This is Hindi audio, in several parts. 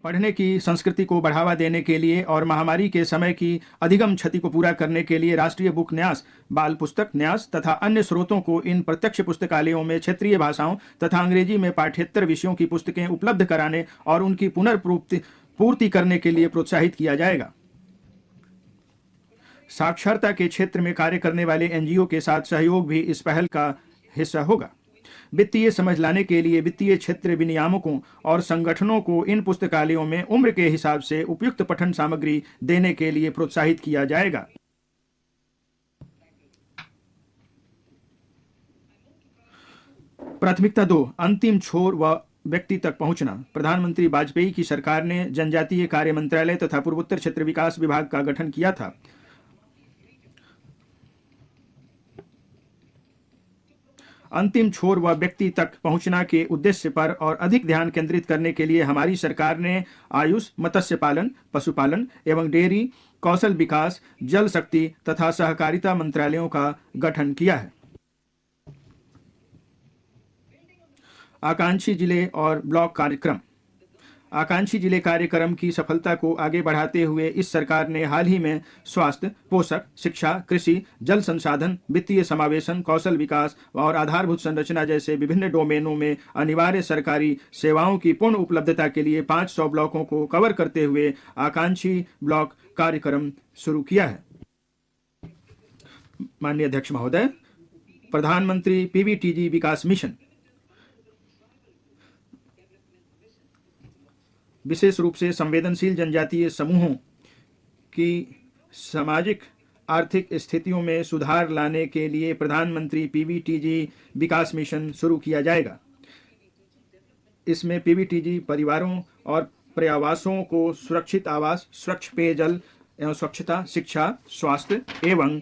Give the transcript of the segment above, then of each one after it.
पढ़ने की संस्कृति को बढ़ावा देने के लिए और महामारी के समय की अधिगम क्षति को पूरा करने के लिए राष्ट्रीय बुक न्यास, बाल पुस्तक न्यास तथा अन्य स्रोतों को इन प्रत्यक्ष पुस्तकालयों में क्षेत्रीय भाषाओं तथा अंग्रेजी में पाठ्येतर विषयों की पुस्तकें उपलब्ध कराने और उनकी पुनर्पूर्ति पूर्ति करने के लिए प्रोत्साहित किया जाएगा। साक्षरता के क्षेत्र में कार्य करने वाले एनजीओ के साथ सहयोग भी इस पहल का हिस्सा होगा। वित्तीय समझ लाने के लिए वित्तीय क्षेत्र विनियामकों और संगठनों को इन पुस्तकालयों में उम्र के हिसाब से उपयुक्त पठन सामग्री देने के लिए प्रोत्साहित किया जाएगा। प्राथमिकता 2, अंतिम छोर व व्यक्ति तक पहुंचना। प्रधानमंत्री वाजपेयी की सरकार ने जनजातीय कार्य मंत्रालय तथा पूर्वोत्तर क्षेत्र विकास विभाग का गठन किया था। अंतिम छोर व व्यक्ति तक पहुंचना के उद्देश्य पर और अधिक ध्यान केंद्रित करने के लिए हमारी सरकार ने आयुष, मत्स्य पालन, पशुपालन एवं डेयरी, कौशल विकास, जल शक्ति तथा सहकारिता मंत्रालयों का गठन किया है। आकांक्षी जिले और ब्लॉक कार्यक्रम। आकांक्षी जिले कार्यक्रम की सफलता को आगे बढ़ाते हुए इस सरकार ने हाल ही में स्वास्थ्य, पोषक, शिक्षा, कृषि, जल संसाधन, वित्तीय समावेशन, कौशल विकास और आधारभूत संरचना जैसे विभिन्न डोमेनों में अनिवार्य सरकारी सेवाओं की पूर्ण उपलब्धता के लिए 500 ब्लॉकों को कवर करते हुए आकांक्षी ब्लॉक कार्यक्रम शुरू किया है। माननीय अध्यक्ष महोदय, प्रधानमंत्री पीवीटीजी विकास मिशन विशेष रूप से संवेदनशील जनजातीय समूहों की सामाजिक आर्थिक स्थितियों में सुधार लाने के लिए प्रधानमंत्री पीवीटीजी विकास मिशन शुरू किया जाएगा। इसमें पीवीटीजी परिवारों और पर्यावासों को सुरक्षित आवास, स्वच्छ पेयजल एवं स्वच्छता, शिक्षा, स्वास्थ्य एवं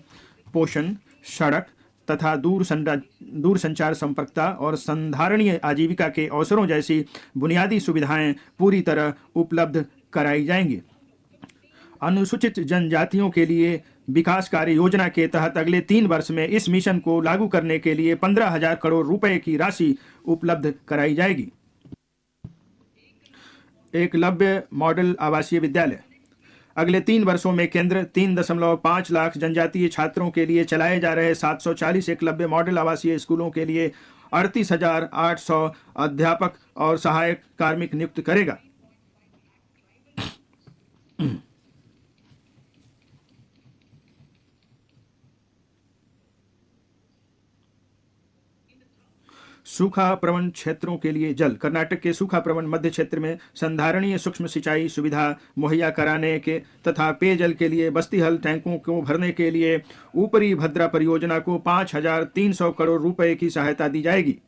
पोषण, सड़क तथा दूरसंचार संपर्कता और संधारणीय आजीविका के अवसरों जैसी बुनियादी सुविधाएं पूरी तरह उपलब्ध कराई जाएंगी। अनुसूचित जनजातियों के लिए विकास कार्य योजना के तहत अगले 3 वर्ष में इस मिशन को लागू करने के लिए 15,000 करोड़ रुपए की राशि उपलब्ध कराई जाएगी। एकलव्य मॉडल आवासीय विद्यालय। अगले 3 वर्षों में केंद्र 3.5 लाख जनजातीय छात्रों के लिए चलाए जा रहे 740 एकलव्य मॉडल आवासीय स्कूलों के लिए 38,800 अध्यापक और सहायक कार्मिक नियुक्त करेगा। सूखा प्रवण क्षेत्रों के लिए जल। कर्नाटक के सूखा प्रवण मध्य क्षेत्र में संधारणीय सूक्ष्म सिंचाई सुविधा मुहैया कराने के तथा पेयजल के लिए बस्ती हल टैंकों को भरने के लिए ऊपरी भद्रा परियोजना को 5,300 करोड़ रुपए की सहायता दी जाएगी।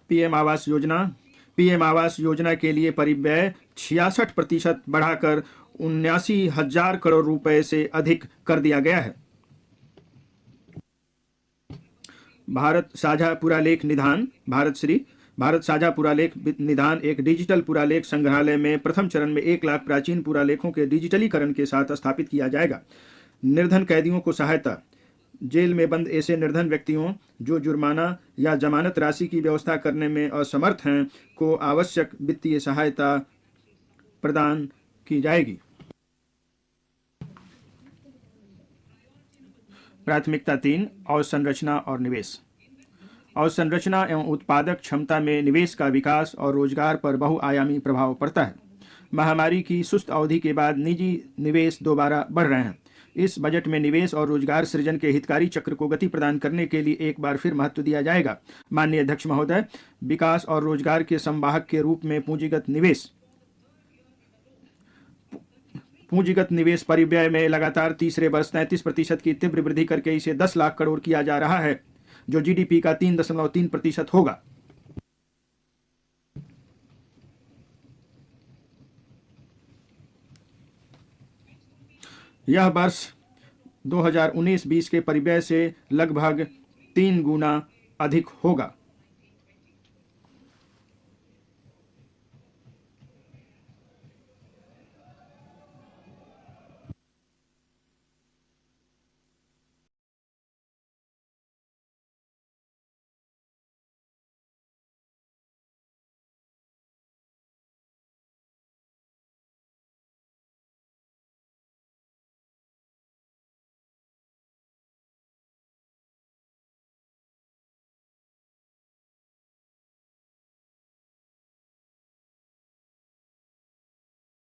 पीएम आवास योजना। पीएम आवास योजना के लिए परिव्यय 66% बढ़ाकर 79,000 करोड़ रुपए से अधिक कर दिया गया है। भारत साझा पुरालेख निधान। भारत साझा पुरालेख निधान एक डिजिटल पुरालेख संग्रहालय में प्रथम चरण में 1 लाख प्राचीन पुरालेखों के डिजिटलीकरण के साथ स्थापित किया जाएगा। निर्धन कैदियों को सहायता। जेल में बंद ऐसे निर्धन व्यक्तियों जो जुर्माना या जमानत राशि की व्यवस्था करने में असमर्थ हैं को आवश्यक वित्तीय सहायता प्रदान की जाएगी। प्राथमिकता 3, अवसंरचना और निवेश। अवसंरचना एवं उत्पादक क्षमता में निवेश का विकास और रोजगार पर बहुआयामी प्रभाव पड़ता है। महामारी की सुस्त अवधि के बाद निजी निवेश दोबारा बढ़ रहे हैं। इस बजट में निवेश और रोजगार सृजन के हितकारी चक्र को गति प्रदान करने के लिए एक बार फिर महत्व दिया जाएगा। माननीय अध्यक्ष महोदय, विकास और रोजगार के संवाहक के रूप में पूंजीगत निवेश परिव्यय में लगातार तीसरे वर्ष 33% की तीव्र वृद्धि करके इसे 10 लाख करोड़ किया जा रहा है, जो जीडीपी का 3.3% होगा। यह वर्ष 2019-20 के परिव्यय से लगभग 3 गुना अधिक होगा।